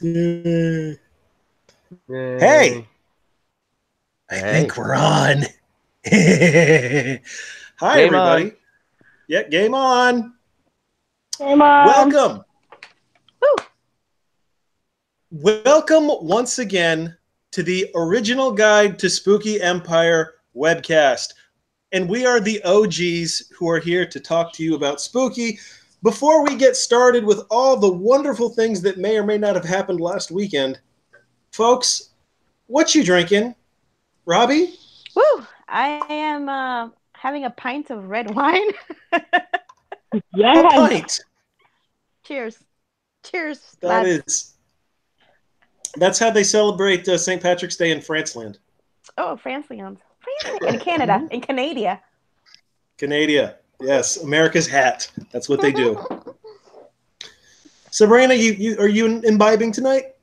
Hey, Yay. I Hey, think we're on. Hi, game on. everybody. Yeah, game on. Hey, Mom. Welcome. Welcome once again to the original guide to Spooky Empire webcast. And we are the OGs who are here to talk to you about spooky. Before we get started with all the wonderful things that may or may not have happened last weekend, folks, what you drinking? Robbie? Woo! I am having a pint of red wine. A Yes. pint. Cheers. Cheers, That lads. is. That's how they celebrate St. Patrick's Day in Franceland. Oh, France-land. In Canada. In Canada. Canada. Yes, America's hat. That's what they do. Sabrina, are you imbibing tonight?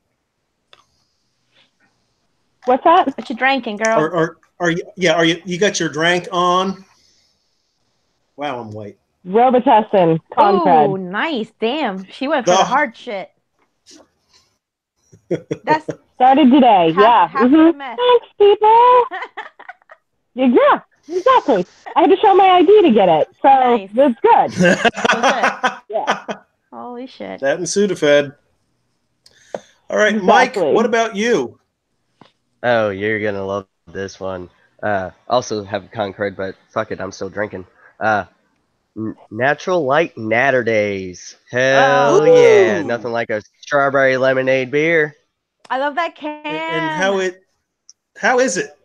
What's that? What you drinking, girl? Are you got your drink on? Wow, I'm white. Robitussin. Oh, Confed. nice. Damn. She went for the hard shit. That's Started today. half of the mess. Thanks, people. Yeah, exactly. I had to show my ID to get it, so Nice. it's good. Yeah. Holy shit. That and Sudafed. All right, Exactly. Mike, what about you? Oh, you're gonna love this one. Also have Concord, but fuck it, I'm still drinking. Natural Light Natter Days. Hell Oh. yeah, Ooh. nothing like a strawberry lemonade beer. I love that can. And how is it?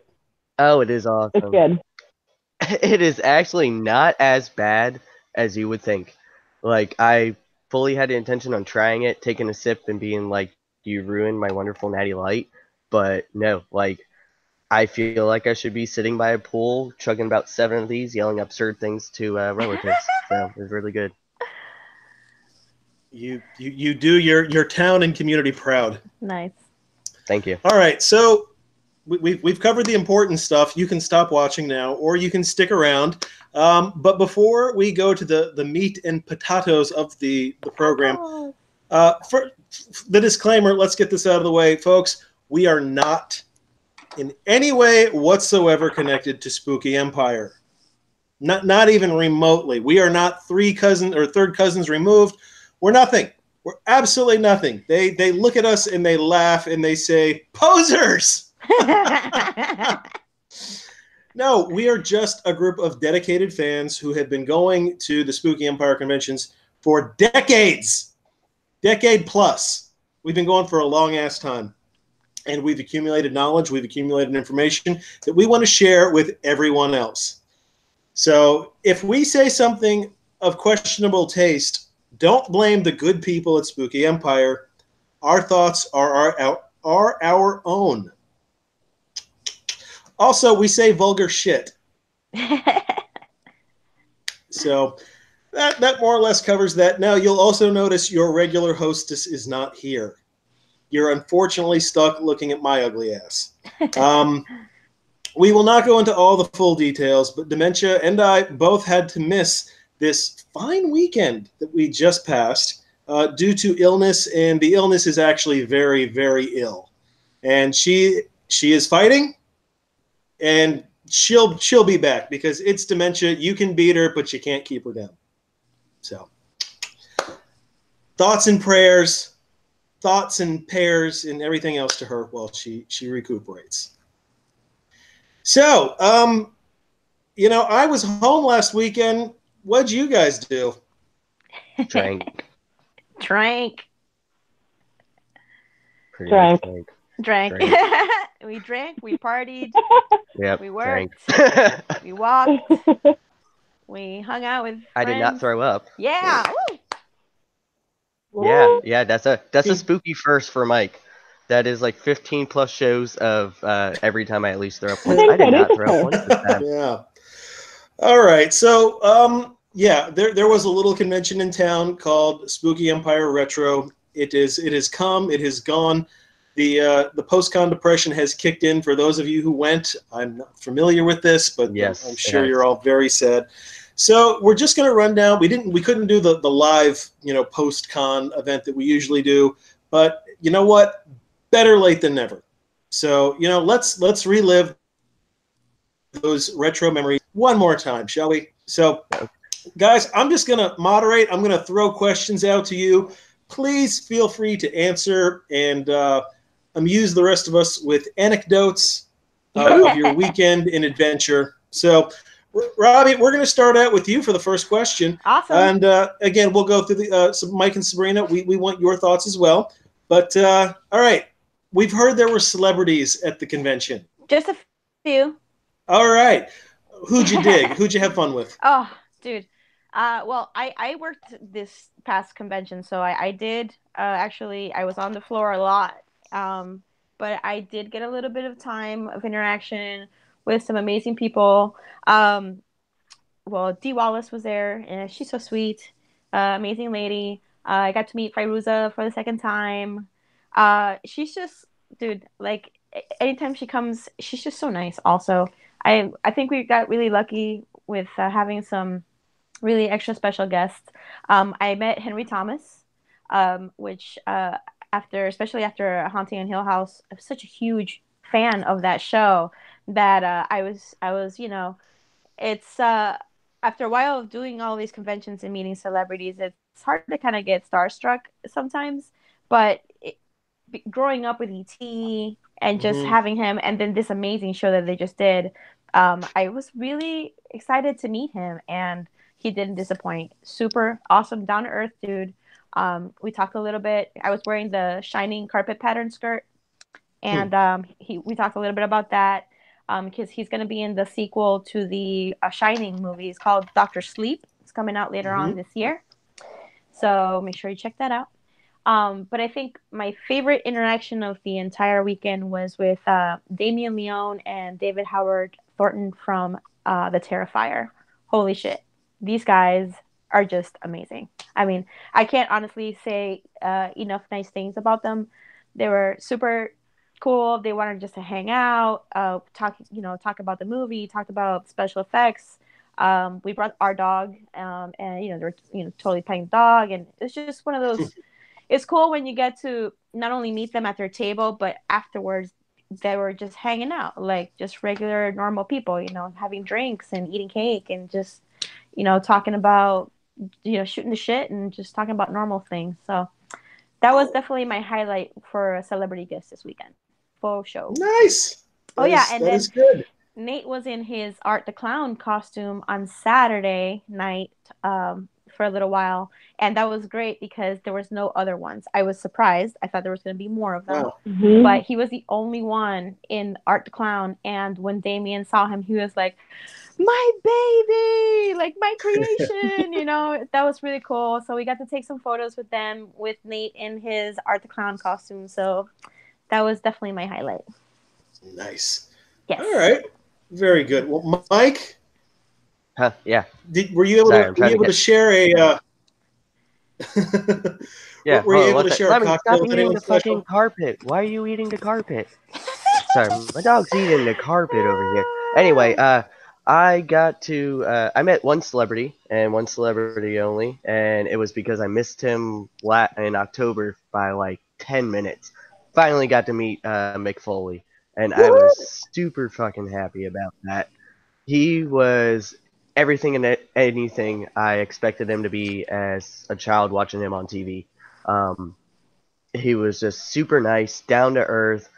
Oh, it is It's awesome. good. It is actually not as bad as you would think. Like, I fully had the intention on trying it, taking a sip, and being like, you ruined my wonderful Natty Light. But no, like, I feel like I should be sitting by a pool, chugging about 7 of these, yelling absurd things to relatives. So it was really good. You do your town and community proud. Nice. Thank you. All right, so we've covered the important stuff. You can stop watching now, or you can stick around. But before we go to the meat and potatoes of the program, for the disclaimer, let's get this out of the way, folks. We are not in any way whatsoever connected to Spooky Empire. Not even remotely. We are not third cousins removed. We're nothing. We're absolutely nothing. They look at us and they laugh and they say, posers! No, we are just a group of dedicated fans who have been going to the Spooky Empire conventions for decades. Decade plus. We've been going for a long-ass time. And we've accumulated knowledge, we've accumulated information that we want to share with everyone else. So if we say something of questionable taste, don't blame the good people at Spooky Empire. Our thoughts are our own. Also, we say vulgar shit. So that more or less covers that. Now, you'll also notice your regular hostess is not here. You're unfortunately stuck looking at my ugly ass. We will not go into all the full details, but Dementia and I both had to miss this fine weekend that we just passed due to illness, and the illness is actually very, very ill. And she is fighting, and she'll be back because it's Dementia. You can beat her, but you can't keep her down. So, thoughts and prayers. Thoughts and prayers and everything else to her while she recuperates. So, I was home last weekend. What'd you guys do? Drank. Drank. Pretty Drank. much Drank. Drank. We drank. We partied. Yep. We worked. Drank. We walked. We hung out with friends. I did not throw up. Yeah. Woo. Yeah, that's a spooky first for Mike. That is like 15 plus shows of every time I at least throw up once. I did not throw up once this time. Yeah. All right. So, there was a little convention in town called Spooky Empire Retro. It has come. It has gone. The post-con depression has kicked in for those of you who went. I'm not familiar with this, but yes, I'm sure you're all very sad. So we're just going to run down. We couldn't do the live, post-con event that we usually do, But you know what? Better late than never. So, let's relive those retro memories one more time, shall we? So, guys, I'm just going to moderate. I'm going to throw questions out to you. Please feel free to answer and amuse the rest of us with anecdotes of your weekend in adventure. So, Robbie, we're going to start out with you for the first question. Awesome. And again, we'll go through the Mike and Sabrina. We want your thoughts as well. But all right, we've heard there were celebrities at the convention. Just a few. All right, who'd you dig? Who'd you have fun with? Oh, dude. Well, I worked this past convention, so I did actually I was on the floor a lot. But I did get a little bit of time of interaction with some amazing people. Well, Dee Wallace was there, and she's so sweet, amazing lady. I got to meet Fairuza for the second time. She's just, dude, like anytime she comes, she's just so nice. Also, I think we got really lucky with having some really extra special guests. I met Henry Thomas, which especially after Haunting on Hill House, I was such a huge fan of that show that I was it's after a while of doing all these conventions and meeting celebrities, it's hard to kind of get starstruck sometimes. But growing up with ET and just having him, and then this amazing show that they just did, I was really excited to meet him, and he didn't disappoint. Super awesome, down to earth dude. We talked a little bit. I was wearing the shining carpet pattern skirt, and we talked a little bit about that because he's going to be in the sequel to the Shining movie. It's called Doctor Sleep. It's coming out later on this year, so make sure you check that out. But I think my favorite interaction of the entire weekend was with Damien Leone and David Howard Thornton from The Terrifier. Holy shit. These guys are just amazing. I mean, I can't honestly say enough nice things about them. They were super cool. They wanted just to hang out, talk about the movie, talked about special effects. We brought our dog, and they were totally playing the dog, and it's just one of those. It's cool when you get to not only meet them at their table, but afterwards they were just hanging out, like just regular, normal people, having drinks and eating cake and just, talking about, shooting the shit and just talking about normal things. So that was definitely my highlight for a celebrity guest this weekend. Full show. Nice. And that is good. Nate was in his Art the Clown costume on Saturday night for a little while, and that was great because there was no other ones. I was surprised. I thought there was going to be more of them, but he was the only one in Art the Clown. And when Damien saw him, he was like, "My baby, like my creation," That was really cool. So we got to take some photos with them, with Nate in his Art the Clown costume. So that was definitely my highlight. Nice. Yes. All right. Very good. Well, Mike. Yeah. Were you able to share a? Yeah. Were you able to share a cocktail? Stop eating the fucking carpet. Why are you eating the carpet? Sorry, my dog's eating the carpet over here. Anyway, I got to I met one celebrity and one celebrity only, and it was because I missed him in October by like 10 minutes. Finally got to meet Mick Foley, and I was super fucking happy about that. He was everything and anything I expected him to be as a child watching him on TV. He was just super nice, down to earth.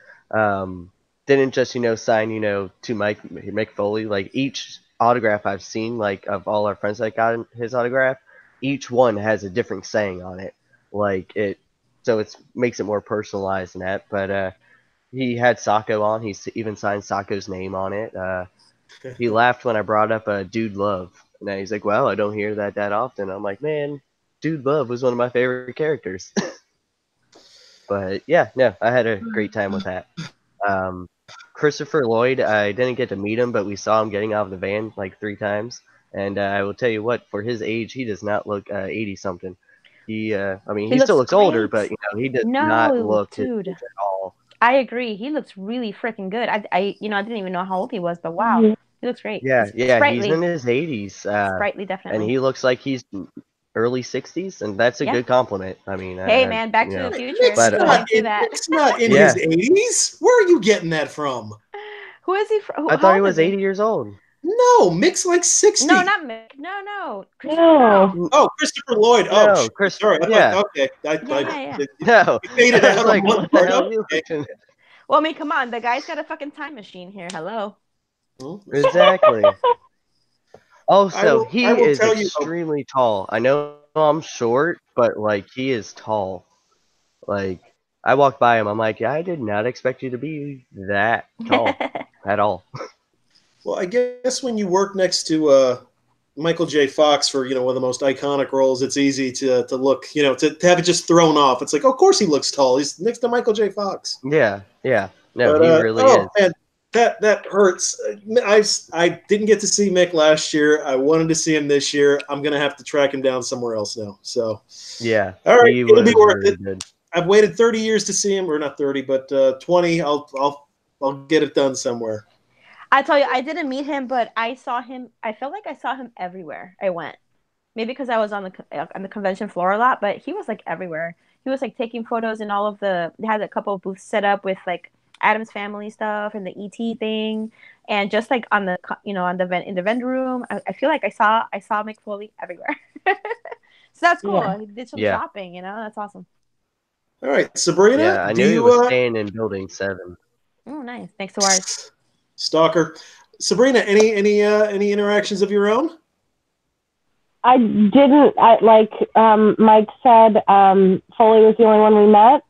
Didn't just sign to Mick Foley. Like each autograph I've seen, like of all our friends that got his autograph, each one has a different saying on it. So it makes it more personalized than that. But he had Sako on. He even signed Sako's name on it. He laughed when I brought up Dude Love. And he's like, "Well, I don't hear that often." I'm like, "Man, Dude Love was one of my favorite characters." But yeah, no, I had a great time with that. Christopher Lloyd, I didn't get to meet him, but we saw him getting out of the van like 3 times. And I will tell you what, for his age, he does not look 80-something. He still looks older, but he does not look dude. at all. I agree. He looks really freaking good. I didn't even know how old he was, but wow, he looks great. Yeah, Sprightly. he's in his 80s. Sprightly, definitely. And he looks like he's early 60s, and that's a Yeah. good compliment. I mean, Hey, man, Back you to know, the Future. But, Mick's not in Yeah. his 80s. Where are you getting that from? Who is he from? I thought he was 80 years old. No, Mick's like 60. No, not Mick. No. No. Oh, Christopher Lloyd. No, Oh, Chris. sorry. I Yeah. thought, okay. Yeah. No. You faded I out was on like, one what the part. hell are you Okay. looking? Well, I mean, come on. The guy's got a fucking time machine here. Hello. Exactly. Also, I he will is tell you. extremely tall. I know I'm short, but like he is tall. Like I walked by him, I'm like, I did not expect you to be that tall at all. Well, I guess when you work next to Michael J. Fox for one of the most iconic roles, it's easy to look to have it just thrown off. It's like, of course he looks tall. He's next to Michael J. Fox. Yeah. No, But he really is. man, that hurts. I didn't get to see Mick last year. I wanted to see him this year. I'm gonna have to track him down somewhere else now. So Yeah. all right, he it'll be was worth really it. good. I've waited 30 years to see him, or not 30, but 20. I'll get it done somewhere. I tell you, I didn't meet him, but I saw him. I felt like I saw him everywhere I went. Maybe because I was on the convention floor a lot, but he was like everywhere. He was like taking photos in all of the. They had a couple of booths set up with like Adam's Family stuff and the ET thing, and just like on the on the in the vendor room. I feel like I saw Mick Foley everywhere. So that's cool. Yeah. He did some Yeah. shopping. That's awesome. All right, Sabrina. Yeah, I do knew he you, was staying in building 7. Oh, nice. Next to ours. Stalker. Sabrina, any interactions of your own? I didn't. Like Mike said, Foley was the only one we met.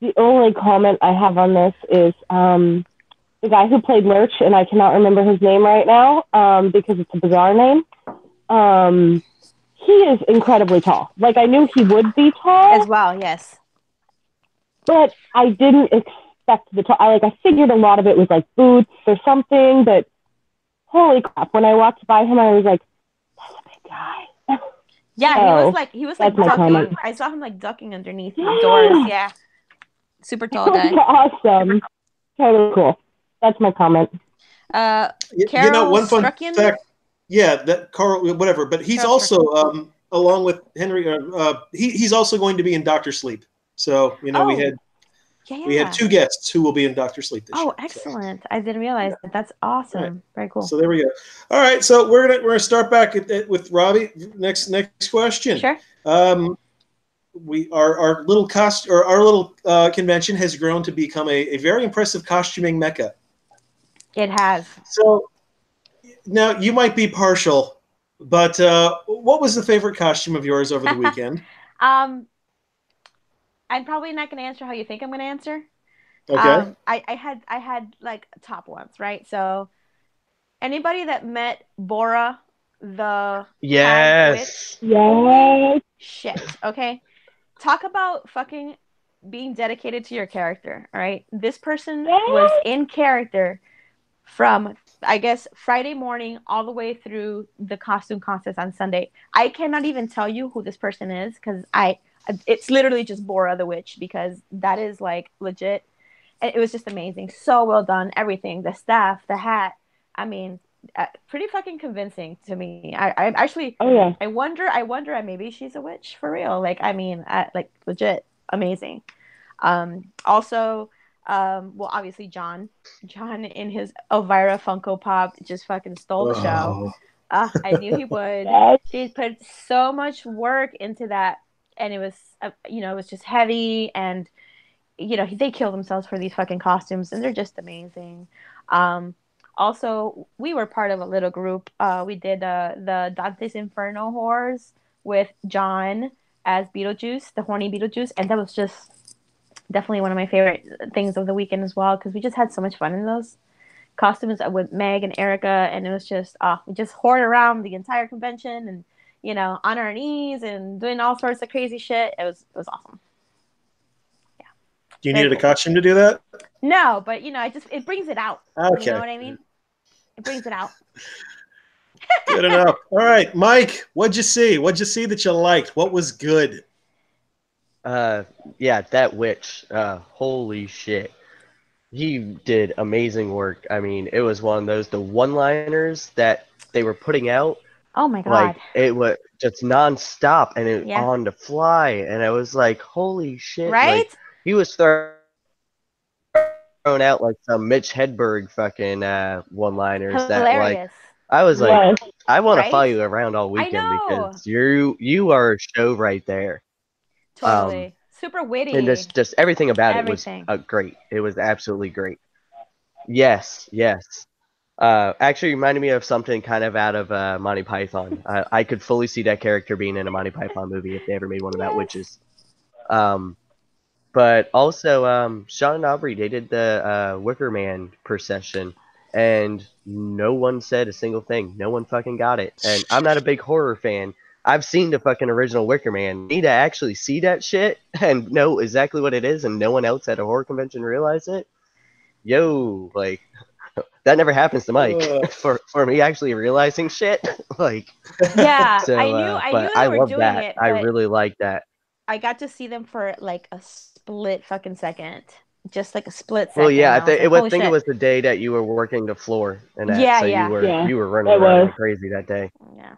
The only comment I have on this is the guy who played Lurch, and I cannot remember his name right now because it's a bizarre name. He is incredibly tall. Like, I knew he would be tall. As well, yes. But I didn't expect the tall. I figured a lot of it was like boots or something, but holy crap. When I walked by him, I was like, that's a big guy. Yeah, he was like that's my ducking. comment. I saw him like ducking underneath the doors. Yeah. Super tall guy. Awesome. Totally cool. That's my comment. Carol one fun Struckian? fact. Yeah, that Carl, whatever. But he's Carol also, along with Henry, he's also going to be in Doctor Sleep. So we had 2 guests who will be in Doctor Sleep this year. Oh, excellent! So. I didn't realize that. That's awesome. Right. Very cool. So there we go. All right, so we're gonna start back with Robbie. Next question. Sure. Our little convention has grown to become a very impressive costuming mecca. It has. So now you might be partial, but what was the favorite costume of yours over the weekend? I'm probably not going to answer how you think I'm going to answer. Okay. I had like top ones, right? So anybody that met Bora the Yes. Witch, holy shit. Okay. Talk about fucking being dedicated to your character, all right? This person was in character from, I guess, Friday morning all the way through the costume contest on Sunday. I cannot even tell you who this person is because it's literally just Bora the Witch because that is like legit. It was just amazing. So well done. Everything. The staff, the hat. I mean, pretty fucking convincing to me. I actually, I wonder, maybe she's a witch for real. Like, I mean, like legit amazing. Also, well, obviously John in his Elvira Funko Pop just fucking stole the show. I knew he would. He put so much work into that. And it was, it was just heavy, and they kill themselves for these fucking costumes, and they're just amazing. Also, we were part of a little group. We did the Dante's Inferno horrors with John as Beetlejuice, the horny Beetlejuice, and that was just definitely one of my favorite things of the weekend as well because we just had so much fun in those costumes with Meg and Erica, and it was just we just hoard around the entire convention and. On our knees and doing all sorts of crazy shit. It was awesome. Yeah. Do you need a costume to do that? No, but it brings it out. Okay. You know what I mean? It brings it out. Good enough. All right, Mike, what'd you see? What'd you see that you liked? What was good? Yeah, that witch. Holy shit. He did amazing work. I mean, it was one of those, the one-liners that they were putting out. Oh my god. Like it was just nonstop and it Yeah. on the fly, and I was like, holy shit! Right? Like he was thrown out like some Mitch Hedberg fucking one-liners that like Hilarious. I was like, Yes. I want to Right? follow you around all I weekend know. because you are a show right there. Totally. Super And witty. just everything about it was Everything. great. It was absolutely great. Yes, yes. Actually reminded me of something kind of out of Monty Python. I could fully see that character being in a Monty Python movie if they ever made one about Yes. witches. Um, but also, Sean and Aubrey, they did the Wicker Man procession, and no one said a single thing. No one fucking got it. And I'm not a big horror fan. I've seen the fucking original Wicker Man. Need to actually see that shit and know exactly what it is, and no one else at a horror convention realized it. Yo, like that never happens to Mike. For me actually realizing shit, like Yeah, so. I knew But they I were love doing that. it, I but really like that. I got to see them for like a split fucking second. Just like a split Well, second. yeah, And I was like, holy I think it shit. was the day that you were working the floor and that, Yeah, so yeah. Yeah, you were running it around was. like crazy that day. Yeah.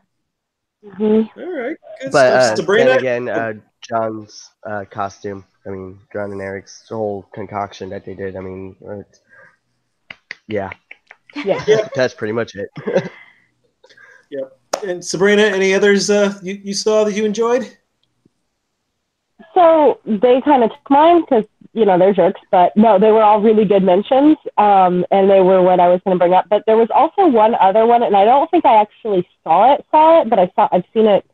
Mm-hmm. All right, good But stuff. then Sabrina, again, John's costume. I mean, John and Eric's whole concoction that they did. I mean, yeah, Yeah. Yep. that's pretty much it. Yep. And Sabrina, any others you saw that you enjoyed? So they kind of took mine because, they're jerks, but no, they were all really good mentions, and they were what I was going to bring up. But there was also one other one, and I don't think I actually saw it, but I've seen it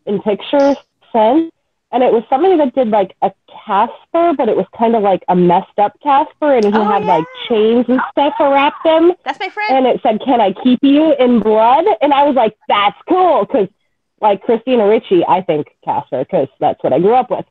in pictures since, and it was somebody that did like a Casper, but it was kind of like a messed up Casper, and he Oh, had yeah. like chains and stuff around him, That's my friend. and it said, "Can I keep you in blood?" And I was like, "That's cool," because like Christina Ricci, I think Casper, because that's what I grew up with.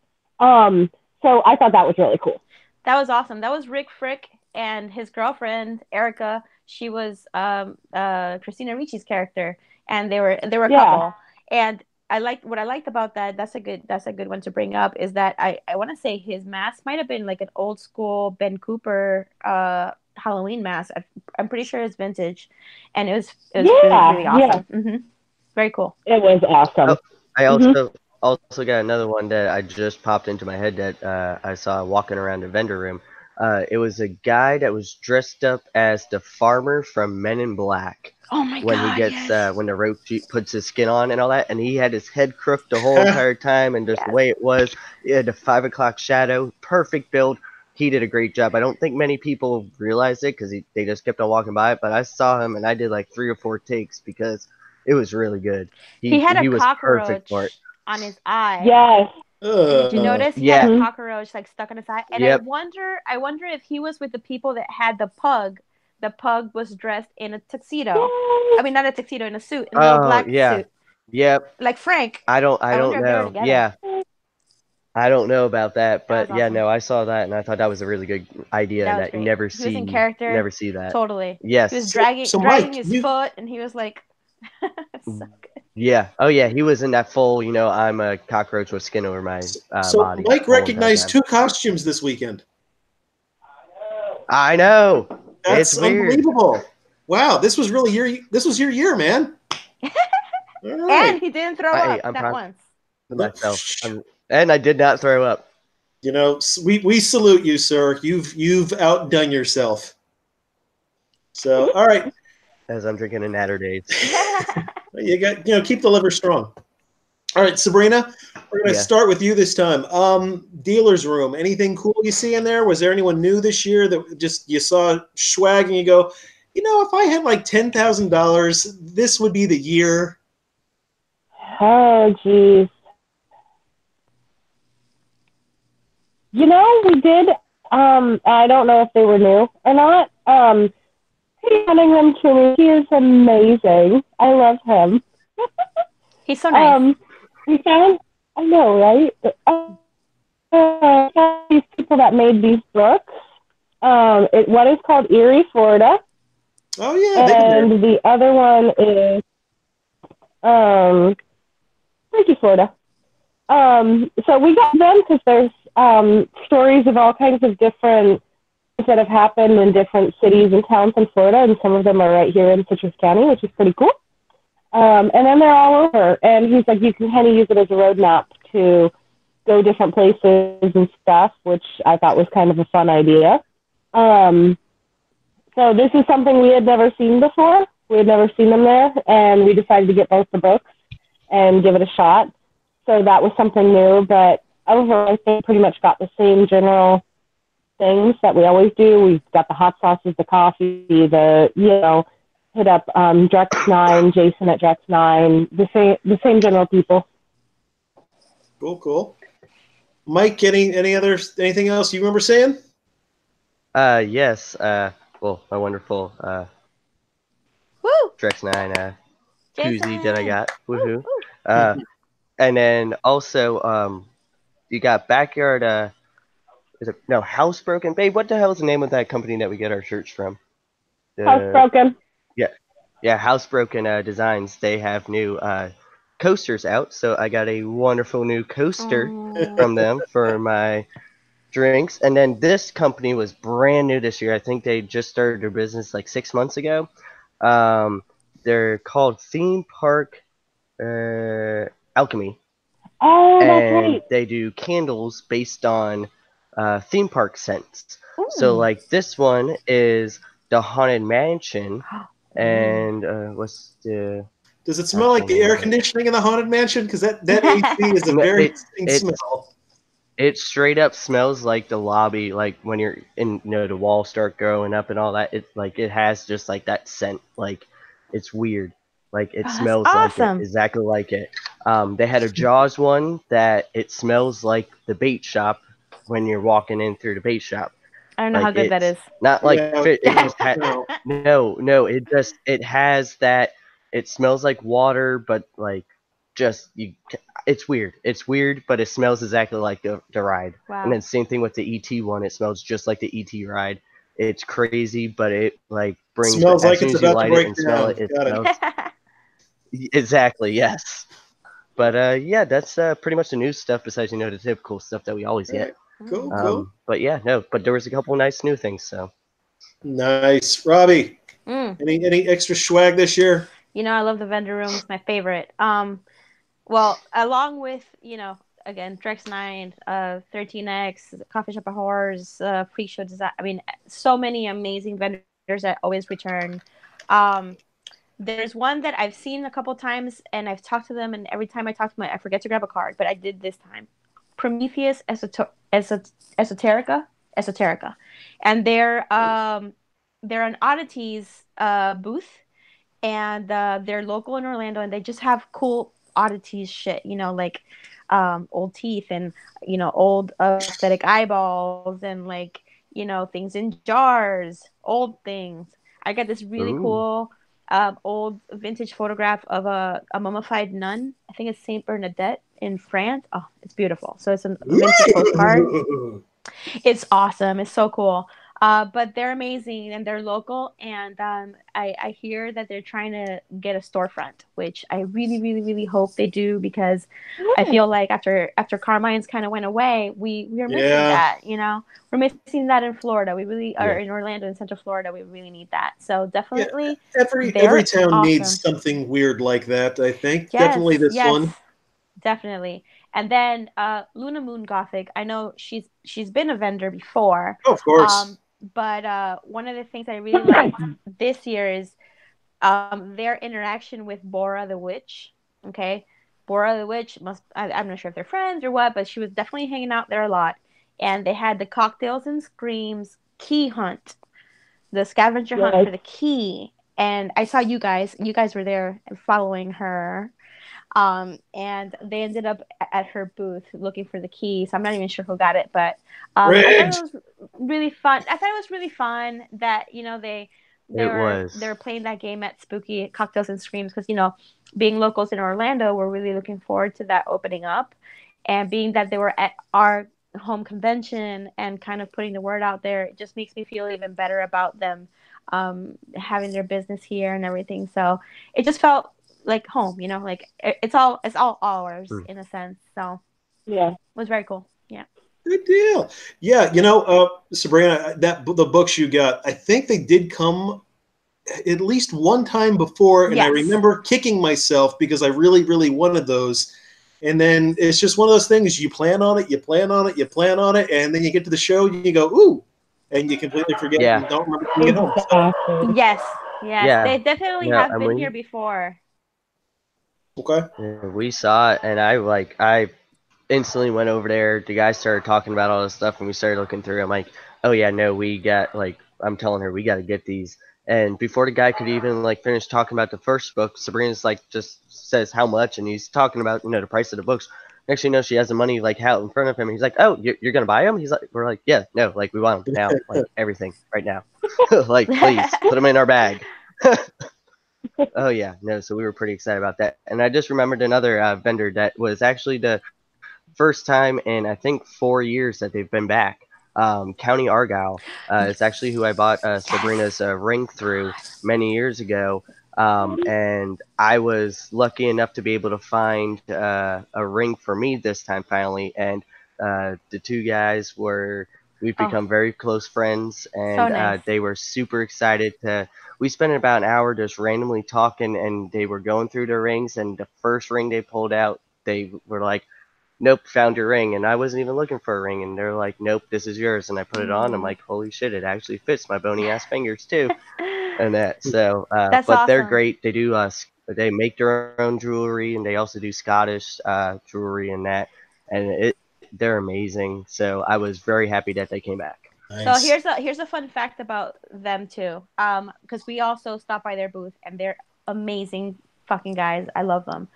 So I thought that was really cool. That was awesome. That was Rick Frick and his girlfriend Erica. She was Christina Ricci's character, and they were a couple. And I liked about that. That's a good one to bring up. Is that I want to say his mask might have been like an old school Ben Cooper Halloween mask. I'm pretty sure it's vintage, and it was really awesome. Yeah. Mm-hmm. Very cool. It was awesome. Oh, I also got another one that I just popped into my head that I saw walking around a vendor room. It was a guy that was dressed up as the farmer from Men in Black. Oh my when god! he gets yes. when the rope puts his skin on and all that, and he had his head crooked the whole entire time, and just the way it was, he had the 5 o'clock shadow, perfect build. He did a great job. I don't think many people realized it because they just kept on walking by it, but I saw him and I did like 3 or 4 takes because it was really good. He had a was perfect for it. cockroach on his eye. Yes. Did you notice he had a cockroach like stuck on his eye? And Yep. I wonder if he was with the people that had the pug. The pug was dressed in a tuxedo. I mean, not a tuxedo, in a suit, in a little black suit. Yep. Like Frank. I don't wonder if they were know. together. Yeah. I don't know about that, but was yeah, awesome. no, I saw that and I thought that was a really good idea That was that you great. never He was in see character. never see that. Totally. Yes. He was dragging Mike, his foot, and he was like, so good. Yeah. Oh yeah, he was in that full, I'm a cockroach with skin over my So body. Mike the whole recognized entire 2 costumes this weekend. time. I know. That's It's weird. unbelievable. Wow, this was your year, man. All right. And he didn't throw up not once. Myself. And I did not throw up. We salute you, sir. You've outdone yourself. So, all right. As I'm drinking a Natter Days. You got, keep the liver strong. All right, Sabrina, we're going to start with you this time. Dealer's room. Anything cool you see in there? Was there anyone new this year that just you saw schwag and you go, if I had like $10,000, this would be the year? Oh, geez. We did. I don't know if they were new or not. Handing them to me. He is amazing. I love him. He's so nice. We found, I know, right? These people that made these books. One is called Erie, Florida. Oh yeah, and the other one is Frankie, Florida. So we got them because there's stories of all kinds of different things that have happened in different cities and towns in Florida, and some of them are right here in Citrus County, which is pretty cool. And then they're all over. And he's like, you can kind of use it as a roadmap to go different places and stuff, which I thought was kind of a fun idea. So this is something we had never seen before. We had never seen them there, and we decided to get both the books and give it a shot. So that was something new, but overall, I think pretty much got the same general things that we always do. We've got the hot sauces, the coffee, hit up Drex9, Jason at Drex9, the same general people. Cool. Mike, anything else you remember saying? Yes. Well, my wonderful Drex9 koozie that I got. Woohoo! And then also you got Backyard. Housebroken. Babe, what the hell is the name of that company that we get our shirts from? Housebroken. Yeah, Housebroken Designs. They have new coasters out, so I got a wonderful new coaster from them for my drinks. And then this company was brand new this year. I think they just started their business like 6 months ago. They're called Theme Park Alchemy. Oh, that's And right. they do candles based on theme park scents. Ooh. So like this one is the Haunted Mansion, and what's the? Does it smell like the air conditioning in the Haunted Mansion? Because that AC is a very distinct smell. It straight up smells like the lobby, like when you're in, the walls start growing up and all that. It has just like that scent, like it's weird. Like it smells awesome. like it, exactly like it. They had a Jaws one that it smells like the bait shop when you're walking in through the bait shop. I don't know how good that is. Not like it just no. It has that. It smells like water, but like it's weird. It's weird, but it smells exactly like the ride. Wow. And then same thing with the ET one. It smells just like the ET ride. It's crazy, but it like brings smells like it's about to break and smell down. it smells exactly, yes. But yeah, that's pretty much the new stuff besides the typical stuff that we always get. Cool. But yeah, no, but there was a couple nice new things, so. Nice. Robbie, any extra swag this year? I love the vendor room. It's my favorite. Well, along with, again, Drex9, 13X, Coffee Shop of Horrors, Pre-Show Design. I mean, so many amazing vendors that always return. There's one that I've seen a couple times, and I've talked to them, and every time I talk to them, I forget to grab a card, but I did this time. Prometheus Esoterica, and they're an oddities booth, and they're local in Orlando, and they just have cool oddities shit, like old teeth and old aesthetic eyeballs and like things in jars, old things. I got this really cool old vintage photograph of a mummified nun. I think it's Saint Bernadette in France. Oh, it's beautiful. So it's a vintage postcard. It's awesome. It's so cool. But they're amazing and they're local. And I hear that they're trying to get a storefront, which I really, really, really hope they do, because I feel like after Carmine's kind of went away, we're missing that. We're missing that in Florida. We really are in Orlando, in Central Florida. We really need that. So definitely, every town needs something weird like that. I think definitely this one. Definitely. And then Luna Moon Gothic. I know she's been a vendor before. Oh, of course. But one of the things I really liked this year is their interaction with Bora the Witch. Okay, Bora the Witch I'm not sure if they're friends or what, but she was definitely hanging out there a lot. And they had the Cocktails and Screams key hunt, the scavenger hunt for the key. And I saw you guys were there following her. And they ended up at her booth looking for the key. So I'm not even sure who got it, but I thought it was really fun. That they were playing that game at Spooky Cocktails and Screams, because being locals in Orlando, we're really looking forward to that opening up, and being that they were at our home convention and kind of putting the word out there, it just makes me feel even better about them having their business here and everything. So it just felt like home, like it's all ours in a sense. So it was very cool. Yeah. Good deal. Yeah, Sabrina, the books you got, I think they did come at least one time before, and I Yes. remember kicking myself because I really, really wanted those. And then it's just one of those things. You plan on it, you plan on it, you plan on it, and then you get to the show and you go, ooh, and you completely forget and don't remember when you get home. Exactly. Yes. Yes. Yeah. They definitely No, have and been here before. Okay. we saw it, and I instantly went over there. The guy started talking about all this stuff, and we started looking through. I'm like, oh yeah, no, we got like I'm telling her we got to get these. And before the guy could even like finish talking about the first book, Sabrina's like just says how much, and he's talking about the price of the books. Next thing you know, she has the money like out in front of him. And he's like, "Oh, you're gonna buy them?" He's like, "We're like, yeah, no, like we want them now, like everything right now, like please put them in our bag." Oh yeah, no. So we were pretty excited about that. And I just remembered another vendor that was actually the first time in I think 4 years that they've been back. County Argyle. It's actually who I bought Sabrina's ring through many years ago. And I was lucky enough to be able to find a ring for me this time finally. And the two guys we've Oh, become very close friends, so and nice. they were super excited to. We spent about an hour just randomly talking, and they were going through their rings. And the first ring they pulled out, they were like, nope, found your ring. And I wasn't even looking for a ring. And they're like, nope, this is yours. And I put it on. I'm Mm. like, holy shit, it actually fits my bony ass fingers too. And that, so, That's but they're awesome. great. They do, they make their own jewelry, and they also do Scottish, jewelry and that. And they're amazing. So I was very happy that they came back. So Nice. here's a fun fact about them too. Because we also stopped by their booth and they're amazing fucking guys. I love them.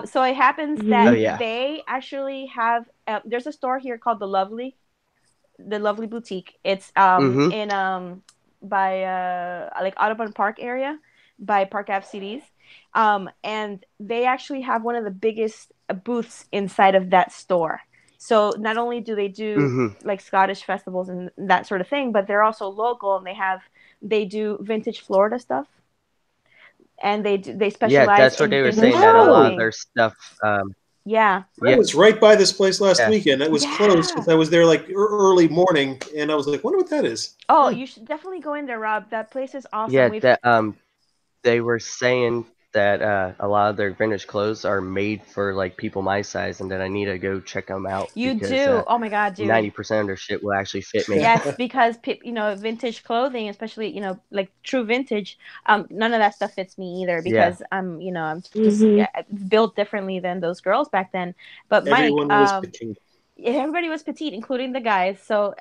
So it happens Oh, that yeah. they actually have. There's a store here called the Lovely Boutique. It's Mm-hmm. in by like Audubon Park area by Park Ave CDs. And they actually have one of the biggest booths inside of that store. So not only do they do Mm-hmm. like Scottish festivals and that sort of thing, but they're also local and they do vintage Florida stuff, and they Yeah, specialize that's what in they were saying, vintage that a lot Wow. of clothing. their stuff, Yeah, I yeah, was right by this place last yeah, weekend. It was closed yeah. because I was there like early morning, and I was like, wonder what that is. Oh, Huh. you should definitely go in there, Rob. That place is awesome. yeah, We've that, they were saying that a lot of their vintage clothes are made for like people my size, and that I need to go check them out You because do. Oh my god, dude. 90% of their shit will actually fit me. Yes, because vintage clothing, especially like true vintage, none of that stuff fits me either Yeah, because I'm just Hmm. built differently than those girls back then. But Mike, Everyone was picking. everybody was petite, including the guys. So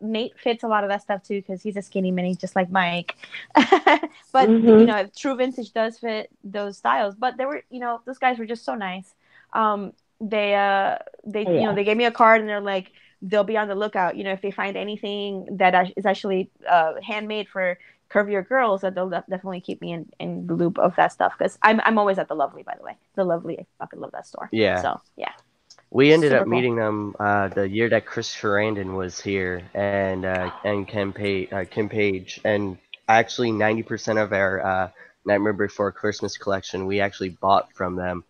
Nate fits a lot of that stuff too because he's a skinny mini, just like Mike. But Hmm. true vintage does fit those styles. But they were, those guys were just so nice. They Yeah. they gave me a card and they're like they'll be on the lookout. If they find anything that is actually handmade for curvier girls, that they'll definitely keep me in the loop of that stuff because I'm always at the Lovely, by the way. The Lovely, I fucking love that store. yeah. So yeah, We ended super up cool. meeting them the year that Chris Sarandon was here, and Kim Page, and actually 90% of our Nightmare Before Christmas collection we actually bought from them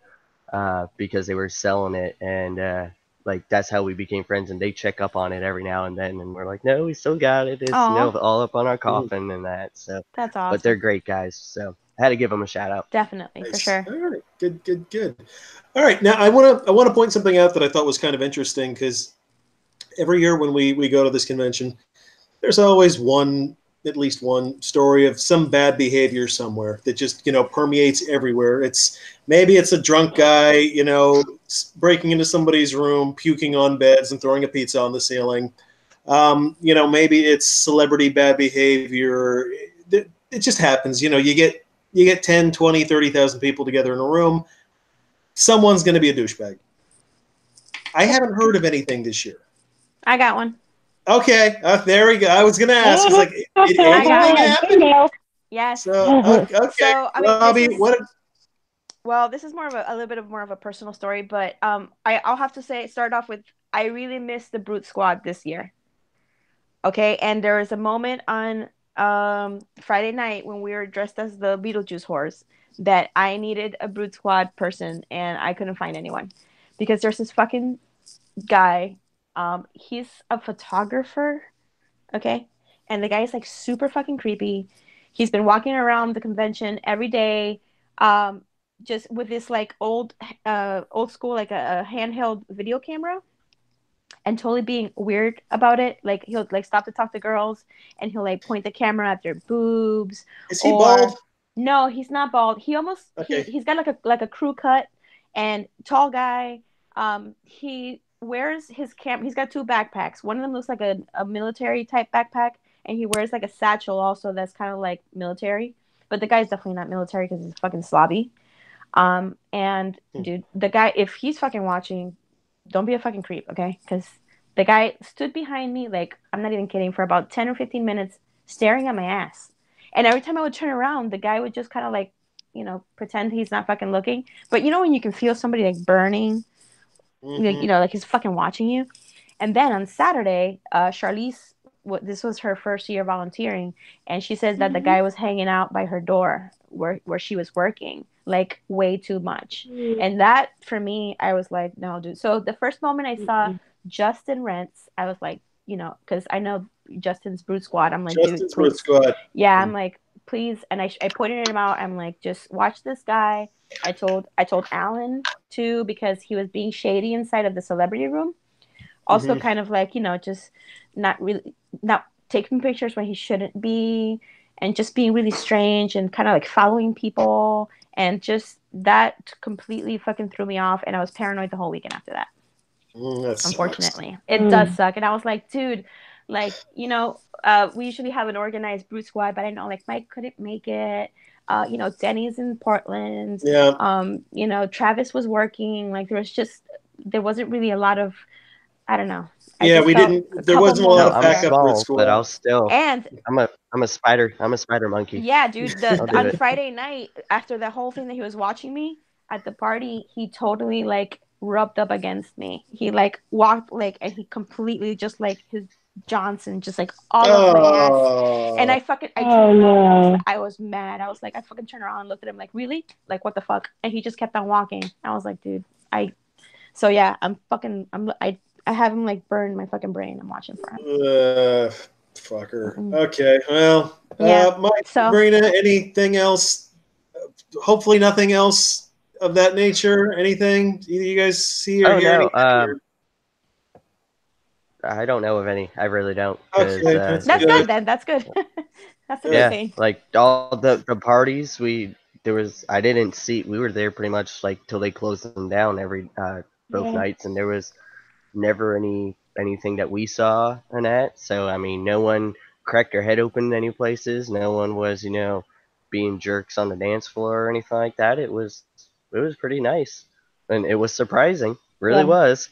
because they were selling it, and like that's how we became friends. And they check up on it every now and then, and we're like, no, we still got it. It's Oh, all up on our Mm, coffin and that. So, that's but they're awesome. great guys, so I had to give them a shout out. Definitely, for nice. sure. All right. Good. Good. Good. All right. Now I want to point something out that I thought was kind of interesting because every year when we go to this convention, there's always at least one story of some bad behavior somewhere that just permeates everywhere. Maybe it's a drunk guy breaking into somebody's room, puking on beds and throwing a pizza on the ceiling. Maybe it's celebrity bad behavior. It just happens. You get 10, 20, 30,000 people together in a room, someone's going to be a douchebag. I haven't heard of anything this year. I got one. Okay, there we go. I was going to ask, is like, did I got anything one. happen? Yes. So, okay, So I mean, Robbie, what? this is more of a little bit of more of a personal story, but I'll have to start off with I really missed the Brute Squad this year. Okay, and there was a moment on Friday night when we were dressed as the Beetlejuice whores that I needed a Brute Squad person and I couldn't find anyone because there's this fucking guy. He's a photographer, okay, and the guy is like super fucking creepy. He's been walking around the convention every day, just with this like old school like a handheld video camera, and totally being weird about it. Like he'll like stop to talk to girls, and he'll like point the camera at their boobs. Is he Or bald? no, he's not bald. He almost Okay. he's got like a crew cut, and tall guy. He wears his He's got two backpacks. One of them looks like a military type backpack, and he wears like a satchel also that's kind of like military. But the guy's definitely not military because he's fucking slobby. And dude, the guy, if he's fucking watching, don't be a fucking creep, okay? Because the guy stood behind me, like, I'm not even kidding, for about 10 or 15 minutes, staring at my ass. And every time I would turn around, the guy would just kind of like, pretend he's not fucking looking. But you know when you can feel somebody like burning, like he's fucking watching you? And then on Saturday, Charlize, this was her first year volunteering, and she says that the guy was hanging out by her door where she was working, like way too much. And that for me, I was like, no, dude. So the first moment I saw Justin Rents, I was like, because I know Justin's Brute Squad. I'm like, Justin's dude, Brute please. Squad. Yeah, I'm like, please. And I pointed him out. I'm like, just watch this guy. I told Alan too, because he was being shady inside of the celebrity room. Also, kind of like, just not taking pictures when he shouldn't be, and just being really strange and kind of like following people, and just that completely fucking threw me off, and I was paranoid the whole weekend after that. Unfortunately, it does suck. And I was like, dude, like, we usually have an organized Brute Squad, but I know like Mike couldn't make it. Denny's in Portland. Yeah. Travis was working. Like there wasn't really a lot of, I don't know. Yeah, we didn't. There wasn't a lot of I'm backup Brute small, Squad. but I'll still. And I'm a spider monkey. yeah, dude. I'll do On it. Friday night, after the whole thing that he was watching me at the party, he totally like rubbed up against me. He like walked like, and he completely just like his Johnson just like all over my ass. And I turned around. I was mad. I was like, I fucking turned around and looked at him like, really? Like, what the fuck? And he just kept on walking. I was like, dude, so yeah, I have him like burn my fucking brain. I'm watching for him. Fucker. Okay. Well, yeah. Mike, Sabrina, anything else? Hopefully nothing else of that nature. Anything? Either you guys see or hear anything? I don't know of any. I really don't. Okay, that's good then. That's good. That's a good thing. Like all the parties we were there pretty much like till they closed them down both nights, and there was never anything that we saw in that. So I mean, no one cracked their head open in any places. No one was being jerks on the dance floor or anything like that. It was pretty nice, and it was surprising. Really was.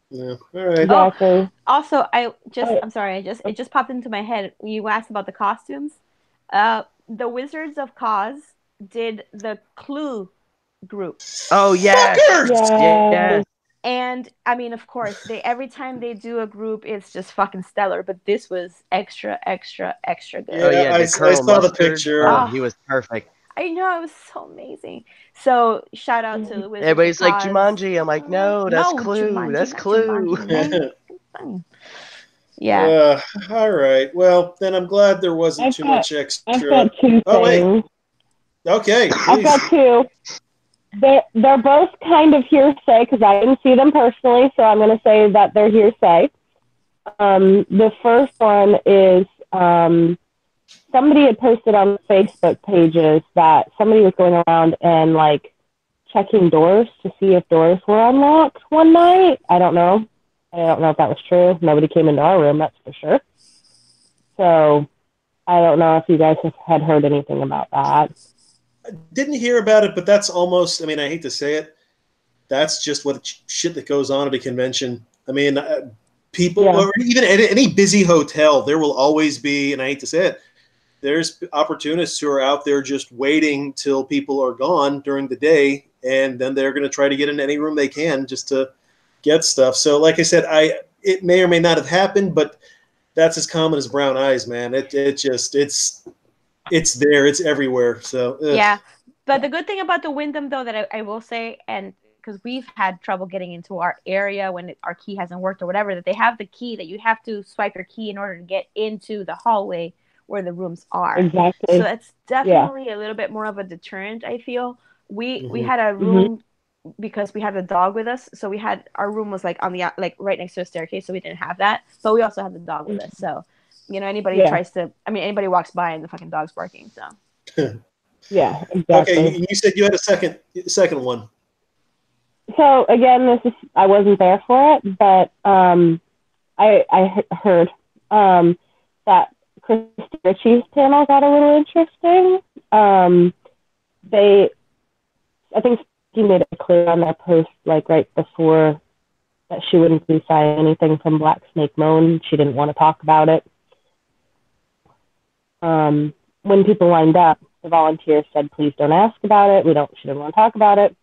Yeah. All right. Exactly. Also, I'm sorry. It just popped into my head. You asked about the costumes. The Wizards of Cos did the Clue group. Oh yes. Yes. And I mean, of course, every time they do a group, it's just fucking stellar. But this was extra, extra, extra good. Yeah, I saw the picture. He was perfect. I know, it was so amazing. So shout out to the Wizards. Everybody's like Jumanji. I'm like, no, that's Clue. Jumanji, that's Clue. Yeah. All right. Well, then I'm glad there wasn't too much extra. I've got two things. Okay. Please. I've got two. They're both kind of hearsay because I didn't see them personally, so I'm going to say that they're hearsay. The first one is somebody had posted on Facebook pages that somebody was going around and like checking doors to see if doors were unlocked one night. I don't know if that was true. Nobody came into our room, that's for sure. So I don't know if you guys had heard anything about that. I didn't hear about it, but that's almost, I mean, I hate to say it, that's just what shit that goes on at a convention. I mean, people, or even at any busy hotel, there will always be, and I hate to say it, there's opportunists who are out there just waiting till people are gone during the day, and then they're going to try to get in any room they can just to get stuff. So like I said, it may or may not have happened, but that's as common as brown eyes, man. It's there, it's everywhere. So yeah, but the good thing about the Wyndham, though, that I will say, and because we've had trouble getting into our area when our key hasn't worked or whatever, that they have the key that you have to swipe your key in order to get into the hallway where the rooms are. Exactly. So it's definitely a little bit more of a deterrent, I feel. We had a room because we had a dog with us, so we had our room was like on the like right next to the staircase, so we didn't have that, but we also had the dog with us. So anybody tries to, anybody walks by and the fucking dog's barking. So Yeah, Okay, exactly. you said you had a second one. So again, I wasn't there for it, but I heard that Chris Ritchie's panel got a little interesting. I think he made it clear on their post, like right before, that she wouldn't be signing anything from Black Snake Moan. She didn't want to talk about it. When people lined up, the volunteers said, "Please don't ask about it. She didn't want to talk about it."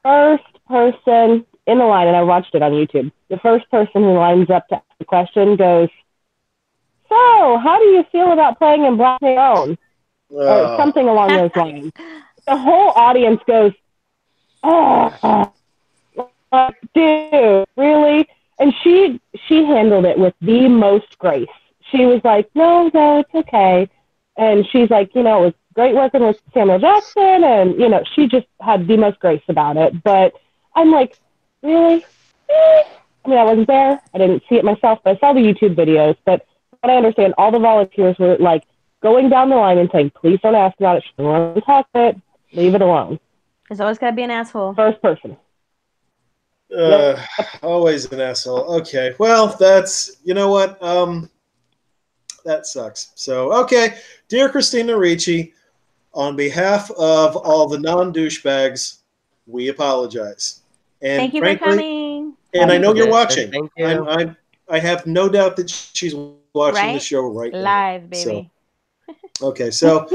First person in the line, and I watched it on YouTube. The first person who lines up to ask the question goes, "So, how do you feel about playing in Black Snake Moan?" Or something along those lines. The whole audience goes, "Oh, dude, really?" And she handled it with the most grace. She was like, no, it's okay. And she's like, it was great working with Samuel Jackson, and she just had the most grace about it. But I'm like, really? I mean, I wasn't there. I didn't see it myself, but I saw the YouTube videos. But what I understand, all the volunteers were like going down the line and saying, "Please don't ask about it. She doesn't want to talk about it. Leave it alone." there's always got to be an asshole. First person. Always an asshole. Okay, well, that's what. That sucks. So, okay, dear Christina Ricci, on behalf of all the non-douchebags, we apologize. And thank you frankly, for coming. and I know you're watching. Thank you. I have no doubt that she's watching the Right? show right Live, now. baby. So, okay, so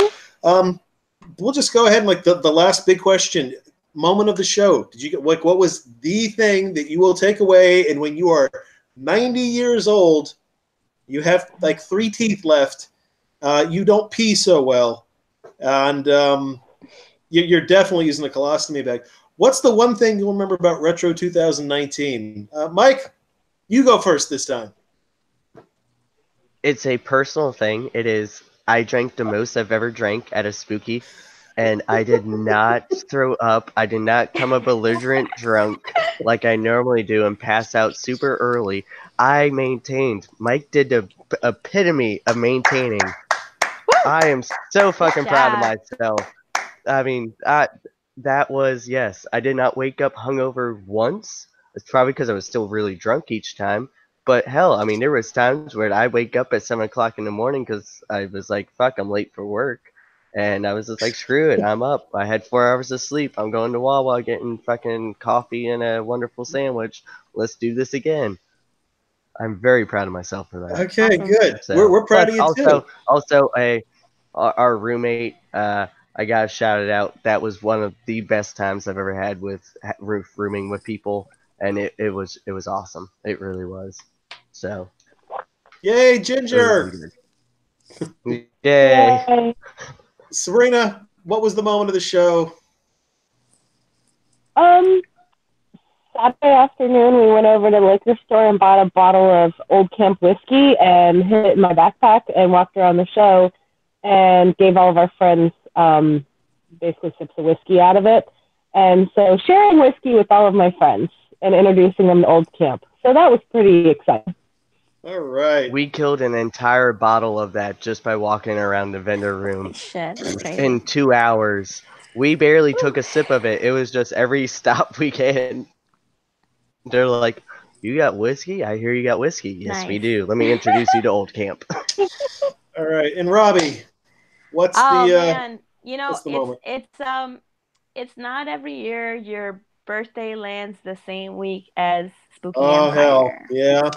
we'll just go ahead and the last big question, moment of the show. Did you get what was the thing that you will take away, and when you are 90 years old, you have like 3 teeth left, you don't pee so well, and you're definitely using a colostomy bag. What's the one thing you'll remember about Retro 2019? Mike, you go first this time. It's a personal thing. It is, I drank the most I've ever drank at a spooky, and I did not throw up. I did not come a belligerent drunk like I normally do and pass out super early. I maintained. Mike did the epitome of maintaining. I am so fucking proud of myself. I mean, that was, yes. I did not wake up hungover once. It's probably because I was still really drunk each time. But hell, I mean, there was times where I'd wake up at 7 o'clock in the morning because I was like, fuck, I'm late for work. And I was just like, screw it, I'm up. I had 4 hours of sleep. I'm going to Wawa getting fucking coffee and a wonderful sandwich. Let's do this again. I'm very proud of myself for that. Okay, good. So, We're proud of you too. Also, our roommate, I gotta shout it out. That was one of the best times I've ever had with rooming with people, and it was awesome. It really was. So, Yay, Ginger! Really Yay! Yay. Serena, what was the moment of the show? Saturday afternoon, we went over to the liquor store and bought a bottle of Old Camp whiskey and hid it in my backpack and walked around the show and gave all of our friends basically sips of whiskey out of it. And so sharing whiskey with all of my friends and introducing them to Old Camp. So that was pretty exciting. All right. We killed an entire bottle of that just by walking around the vendor room. Shit, that's crazy. In 2 hours. We barely took a sip of it. It was just every stop we can. They're like, "You got whiskey? I hear you got whiskey." Yes, we do. Let me introduce you to Old Camp. All right, and Robbie, what's man, what's the moment? It's not every year your birthday lands the same week as Spooky Oh Empire. hell, yeah.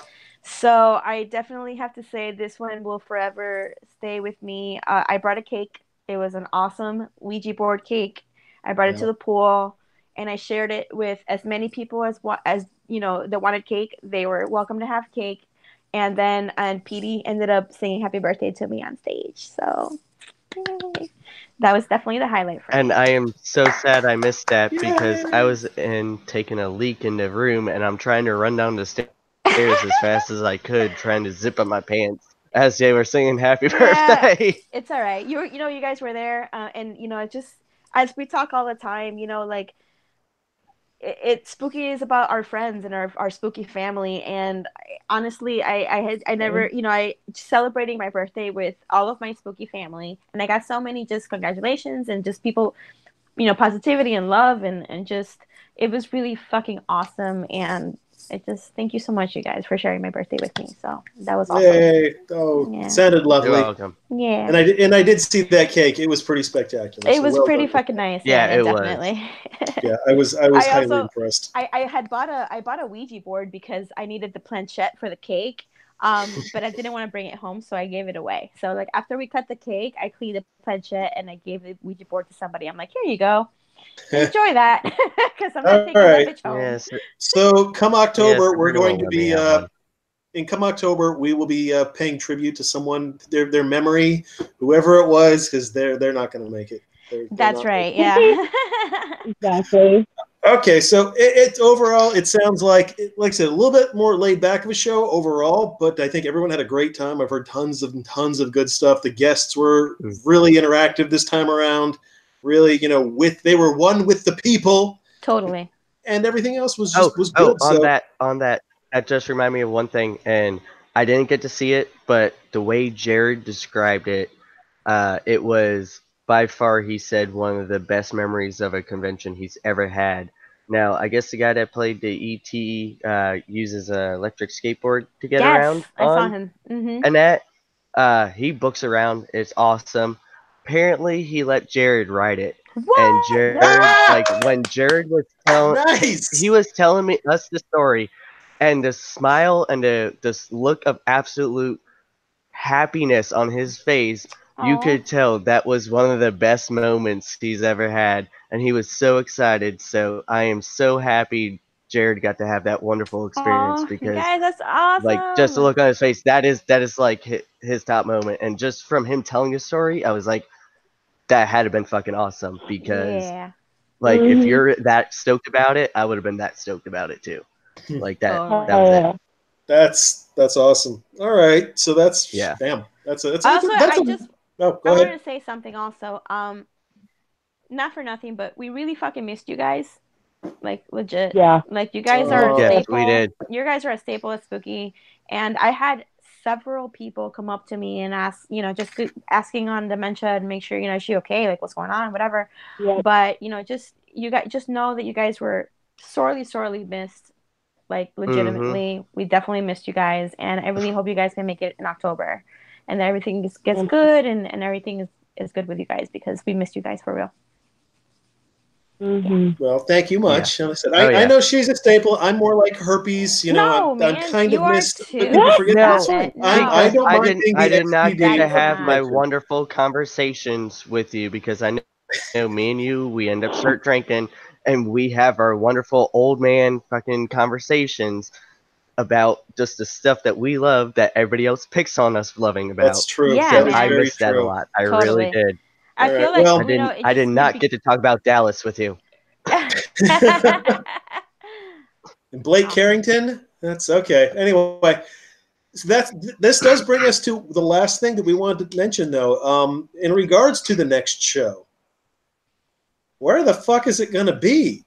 So I definitely have to say this one will forever stay with me. I brought a cake. It was an awesome Ouija board cake. I brought it to the pool, and I shared it with as many people as that wanted cake. They were welcome to have cake, and then Petey ended up singing "Happy Birthday" to me on stage. So that was definitely the highlight for me. And I am so sad I missed that because I was taking a leak in the room, and I'm trying to run down the stairs as fast as I could, trying to zip up my pants. as they were singing "Happy Yeah, Birthday." it's all right. You guys were there, and just as we talk all the time, like spooky is about our friends and our spooky family. And honestly, I never, I celebrating my birthday with all of my spooky family, and I got so many just congratulations and just people, positivity and love, and just it was really fucking awesome. And it just thank you so much, you guys, for sharing my birthday with me. So that was awesome. Yay! Oh, Yeah. it sounded You're lovely. welcome. Yeah. And I did see that cake. It was pretty spectacular. It So was well pretty done. fucking nice. Yeah, Yeah, it was. definitely. Yeah, I was I highly also impressed. I had bought a Ouija board because I needed the planchette for the cake. But I didn't want to bring it home, so I gave it away. So like after we cut the cake, I cleaned the planchette and I gave the Ouija board to somebody. I'm like, here you go, enjoy that, because I'm not All taking that right. bitch home. Yes. So come October, Yes, we're going to let me be have one. in come October, we will be paying tribute to someone, their memory, whoever it was, because they're not going to make it. They're That's not right. Yeah. Exactly. Okay, so it overall, it sounds like I said, a little bit more laid back of a show overall, but I think everyone had a great time. I've heard tons of good stuff. The guests were really interactive this time around. Really, they were one with the people, Totally. and everything else was Oh, good. on So that just reminded me of one thing, and I didn't get to see it, but the way Jared described it, it was by far, he said, one of the best memories of a convention he's ever had. Now, I guess the guy that played the ET uses an electric skateboard to get around Yes, I saw on, him. Mm-hmm. and that he books around. It's awesome. Apparently, he let Jared ride it, and What? Jared, ah, like when Jared was telling, he nice. was telling me us the story, and the smile and the this look of absolute happiness on his face, you Oh, could tell that was one of the best moments he's ever had, and he was so excited. So I am so happy Jared got to have that wonderful experience, oh, you because guys, that's like just the awesome. look on his face, that is like his top moment. And just from him telling his story, I was like, that had to been fucking awesome, because Yeah, like if Mm-hmm. you're that stoked about it, I would have been that stoked about it too. Like that totally. was it. Yeah. That's awesome. All right, so that's Yeah. bam. Also, That's a. Oh, I go wanted ahead. to say something also. Not for nothing, but we really fucking missed you guys. Like legit. Yeah. Like you guys are a Oh, Yes, we staple. did. You guys are a staple at Spooky, and I had several people come up to me and ask, asking on dementia and make sure is she okay, like what's going on, whatever. Yeah. But just you guys just know that you guys were sorely, sorely missed. Like Mm-hmm. legitimately, we definitely missed you guys, and I really hope you guys can make it in October, and that everything gets good, and everything is good with you guys because we missed you guys for real. Yeah. Mm-hmm. well, thank you Yeah. much. And I said, Oh I yeah. know she's a staple. I'm more like herpes. No, I'm man, kind you of are missed, but people too. What? forget. That's No, Stop fine. it. I because No, don't mind being I the did not get XPD to that's of the have my not. convention. wonderful conversations with you, because I know me and you, we end up start drinking, and we have our wonderful old man fucking conversations about just the stuff that we love that everybody else picks on us loving That's about. true. Yeah, That So is I man. very missed that a true. lot. I really Totally. did. I All right. feel like Well, it I did just not get to talk about Dallas with you. and Blake Awesome. Carrington. That's okay. Anyway, so this does bring us to the last thing that we wanted to mention, though. In regards to the next show, where the fuck is it going to be?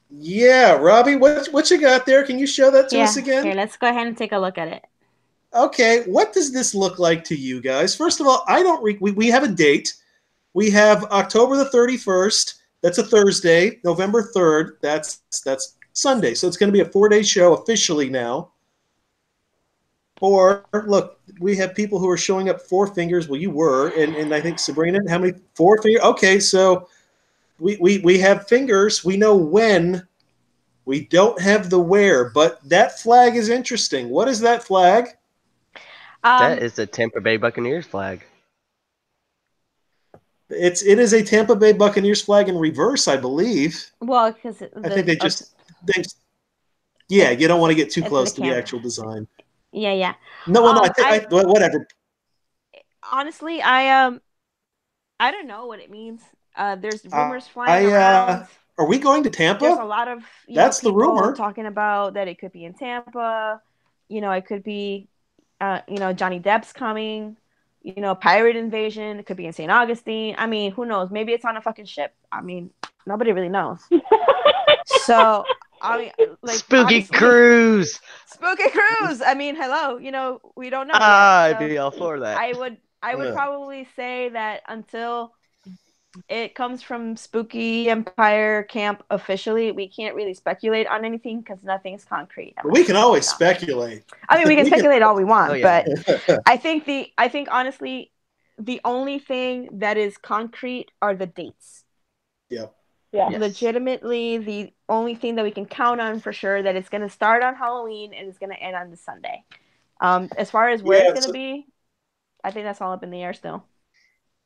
Yeah, Robbie, what you got there? Can you show that to us Yeah, again? here, let's go ahead and take a look at it. Okay, what does this look like to you guys? First of all, I don't. We have a date. We have October the 31st. That's a Thursday. November 3rd. That's Sunday. So it's going to be a 4-day show officially now. Or look, we have people who are showing up 4 fingers. Well, you were, and I think Sabrina, how many 4 fingers? Okay, so we have fingers. We know when. We don't have the where, but that flag is interesting. What is that flag? That Um, is the Tampa Bay Buccaneers flag. It is a Tampa Bay Buccaneers flag in reverse, I believe. well, because I think they yeah, you don't want to get too it's the close to the camera. actual design. Yeah, yeah. No, well, no, I whatever. honestly, I don't know what it means. There's I, rumors flying around. are we going to There's a Tampa? lot of That's the people rumor. talking about that it could be in Tampa. It could be. Johnny Depp's coming. Pirate invasion. It could be in St. Augustine. I mean, who knows? Maybe it's on a fucking ship. I mean, nobody really knows. So, I mean, like, Spooky honestly, cruise. spooky cruise. I mean, hello. We don't know yet. I'd So be all for that. I would Yeah. probably say that until it comes from Spooky Empire Camp officially, we can't really speculate on anything because nothing's concrete. We can always speculate. I mean, we can speculate all we want, Oh, yeah. but I think honestly, the only thing that is concrete are the dates. Yeah. Yeah. Yes. Legitimately, the only thing that we can count on for sure that it's going to start on Halloween and it's going to end on the Sunday. As far as where it's going to be, I think that's all up in the air still.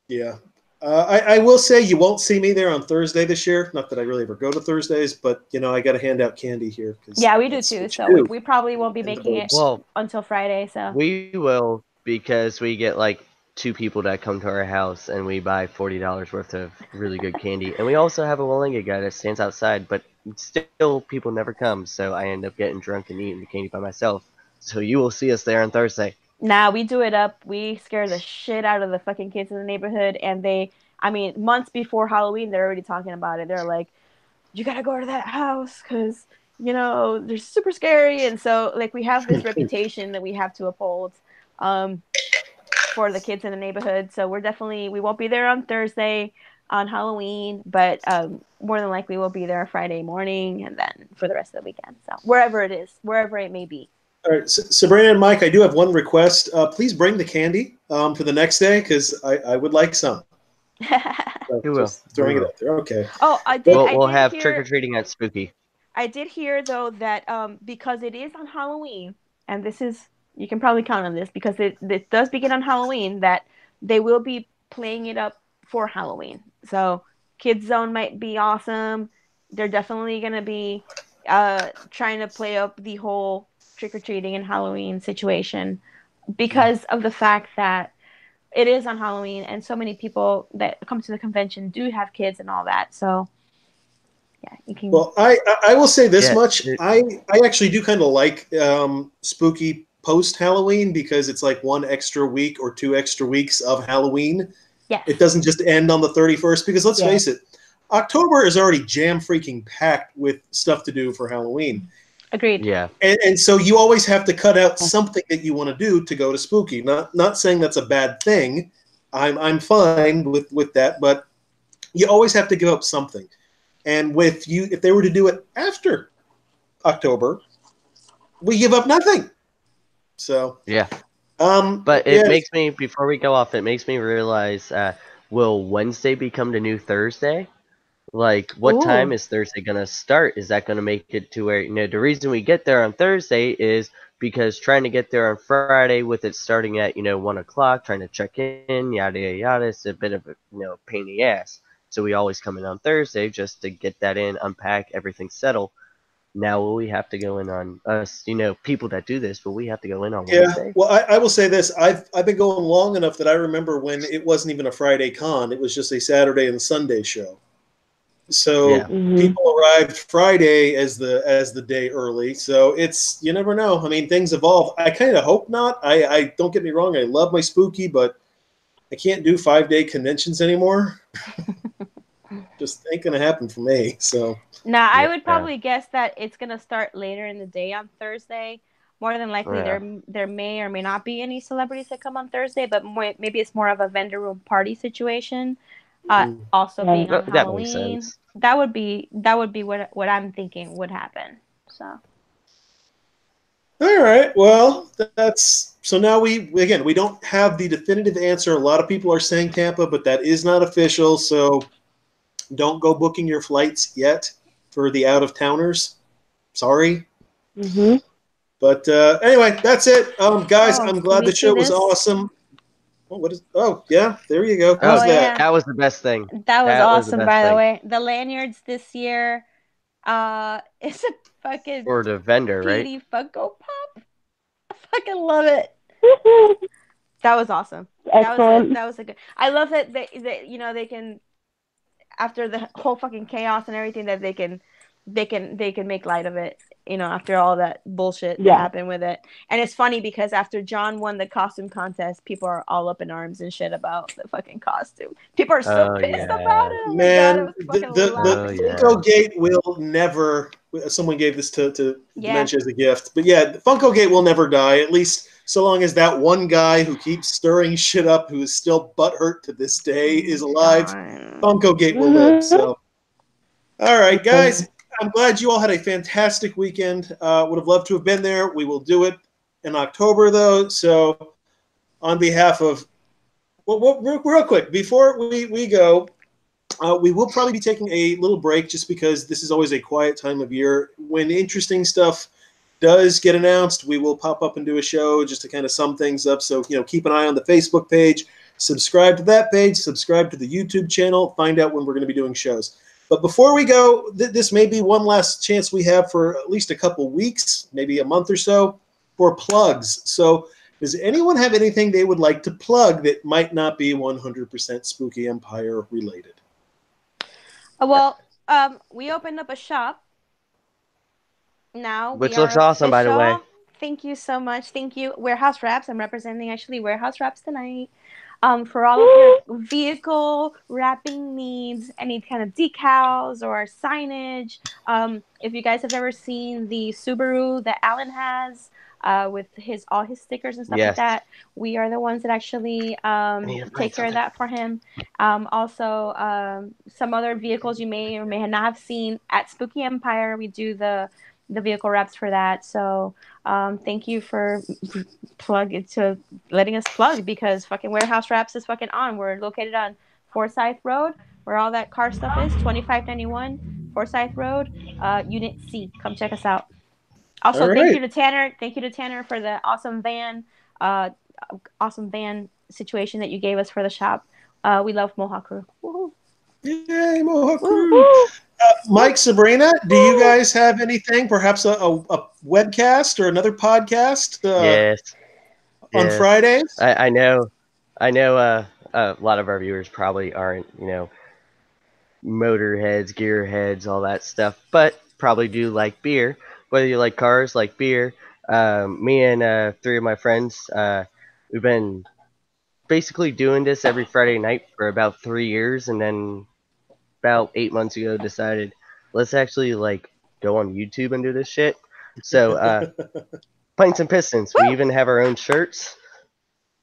Yeah. I will say you won't see me there on Thursday this year. Not that I really ever go to Thursdays, but I got to hand out candy here. Yeah, we do too. So we probably won't be making it until Friday. So we will, because we get like 2 people that come to our house and we buy $40 worth of really good candy. And we also have a Walinga guy that stands outside, but still people never come. So I end up getting drunk and eating the candy by myself. So you will see us there on Thursday. Nah, we do it up. We scare the shit out of the fucking kids in the neighborhood. And months before Halloween, they're already talking about it. They're like, you got to go to that house because, they're super scary. And so, like, we have this reputation that we have to uphold for the kids in the neighborhood. So we won't be there on Thursday on Halloween, but more than likely we'll be there Friday morning and then for the rest of the weekend. So wherever it may be. All right, Sabrina and Mike, I do have one request. Please bring the candy for the next day because I would like some. Who will? Throwing it out there. Okay. Oh, I did. We'll have trick or treating at Spooky. I did hear though that because it is on Halloween, and you can probably count on this because it does begin on Halloween, that they will be playing it up for Halloween. So Kids Zone might be awesome. They're definitely gonna be trying to play up the whole trick-or-treating and Halloween situation because of the fact that it is on Halloween and so many people that come to the convention do have kids and all that. So yeah, you can. Well, I will say this much. I actually do kind of like Spooky post Halloween because it's like 1 extra week or 2 extra weeks of Halloween. Yes. It doesn't just end on the 31st because let's face it, October is already jam freaking packed with stuff to do for Halloween. Agreed. Yeah. And so you always have to cut out something that you want to do to go to Spooky. Not saying that's a bad thing. I'm fine with that, but you always have to give up something. And if they were to do it after October, we give up nothing. So yeah. But it makes me, before we go off, it makes me realize, will Wednesday become the new Thursday? Like, what time is Thursday going to start? Is that going to make it to where, the reason we get there on Thursday is because trying to get there on Friday with it starting at, 1 o'clock, trying to check in, yada, yada, yada, it's a bit of a, pain in the ass. So we always come in on Thursday just to get that in, unpack, everything settle. Now will we have to go in on us, people that do this, will we have to go in on Wednesday? Well, I will say this. I've been going long enough that I remember when it wasn't even a Friday con. It was just a Saturday and Sunday show. So people arrived Friday as the day early. So it's, you never know. I mean, things evolve. I kind of hope not. I don't get me wrong. I love my Spooky, but I can't do 5-day conventions anymore. Just ain't going to happen for me. So now I would probably guess that it's going to start later in the day on Thursday. More than likely, there may or may not be any celebrities that come on Thursday, but maybe it's more of a vendor room party situation. Also being on Halloween, that would be what I'm thinking would happen. So, all right, well, so now we don't have the definitive answer. A lot of people are saying Tampa, but that is not official. So don't go booking your flights yet for the out of towners. Sorry. Mm-hmm. But anyway, that's it, guys. I'm glad the show was awesome. Yeah, there you go. How's that? Yeah. That was the best thing. That was awesome, by the way. The lanyards this year, it's a fucking or the vendor, right? Funko Pop. I fucking love it. That was awesome. Excellent. That was a good. I love that they can, after the whole fucking chaos and everything, that they can make light of it. after all that bullshit that happened with it. And it's funny because after John won the costume contest, people are all up in arms and shit about the fucking costume. People are still pissed about it. Oh my God, it was fucking laughing. FunkoGate will never. Someone gave this to Dementia as a gift, but yeah, FunkoGate will never die. At least so long as that one guy who keeps stirring shit up, who is still butthurt to this day, is alive. FunkoGate will live. So, all right, guys. I'm glad you all had a fantastic weekend. Would have loved to have been there. We will do it in October, though. So, on behalf of, real quick, before we go, we will probably be taking a little break just because this is always a quiet time of year. When interesting stuff does get announced, we will pop up and do a show just to kind of sum things up. So, keep an eye on the Facebook page, subscribe to that page, subscribe to the YouTube channel, find out when we're going to be doing shows. But before we go, this may be one last chance we have for at least a couple weeks, maybe a month or so, for plugs. So does anyone have anything they would like to plug that might not be 100% Spooky Empire related? Well, we opened up a shop. Now which looks awesome, by the way. Thank you so much. Thank you. Warehouse Wraps. I'm representing actually Warehouse Wraps tonight. For all of your vehicle wrapping needs, any kind of decals or signage. If you guys have ever seen the Subaru that Alan has with all his stickers and stuff like that, we are the ones that actually take care of that for him. Also, some other vehicles you may or may not have seen at Spooky Empire, we do the vehicle wraps for that. So thank you for letting us plug, because fucking Warehouse Wraps is fucking on. We're located on Forsyth Road, where all that car stuff is, 2591 Forsyth Road, Unit C. Come check us out. Also, thank you to Tanner. Thank you to Tanner for the awesome van situation that you gave us for the shop. We love Mohawk Crew. Woo-hoo. Yay, Mohawk Crew. Mike, Sabrina, do you guys have anything? Perhaps a webcast or another podcast? On Fridays? I know. A lot of our viewers probably aren't, motorheads, gearheads, all that stuff, but probably do like beer. Whether you like cars, like beer. Me and 3 of my friends, we've been basically doing this every Friday night for about 3 years, and then about 8 months ago decided let's actually go on YouTube and do this shit. So Pints and Pistons, we even have our own shirts.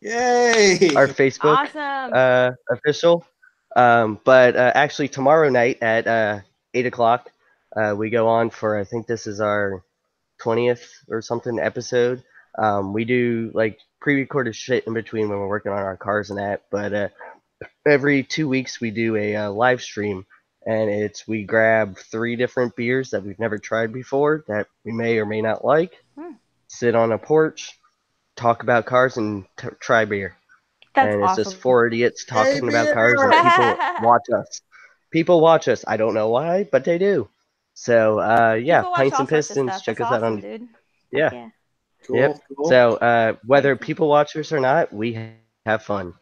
Yay! Our Facebook official. But actually tomorrow night at 8 o'clock we go on for, I think this is our 20th or something episode. We do pre-recorded shit in between when we're working on our cars and that, but every 2 weeks we do a live stream, and we grab 3 different beers that we've never tried before that we may or may not like, sit on a porch, talk about cars, and try beer. That's it's awesome. just 4 idiots talking about cars, and people watch us. People watch us. I don't know why, but they do. So Pints and Pistons. Check us out on. Dude. Yeah. Cool. So whether people watch us or not, we have fun.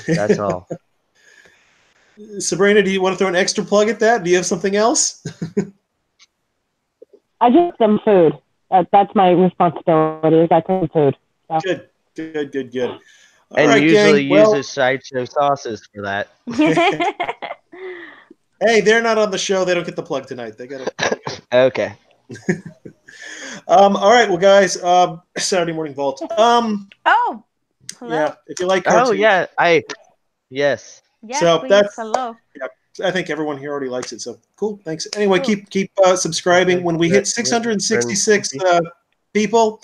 That's all. Sabrina, do you want to throw an extra plug at that? Do you have something else? I just some food. That's my responsibility. Is I some food. So. Good. All and right, usually gang. uses sideshow sauces for that. Hey, they're not on the show. They don't get the plug tonight. They got to. Okay. All right, well, guys. Saturday Morning Vault. Hello. Yeah, if you like cartoons. Oh yeah, yes. Yes, so please. that's Hello. Yeah, I think everyone here already likes it. So cool. Thanks. Anyway, keep subscribing. When we hit 666 people,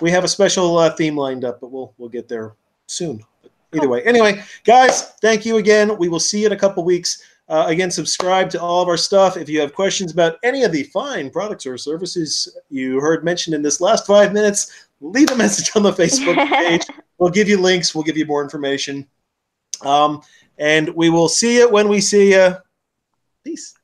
we have a special theme lined up, but we'll get there soon. But either way, anyway, guys, thank you again. We will see you in a couple weeks. Again, subscribe to all of our stuff. If you have questions about any of the fine products or services you heard mentioned in this last 5 minutes, leave a message on the Facebook page. We'll give you links. We'll give you more information. And we will see you when we see you. Peace.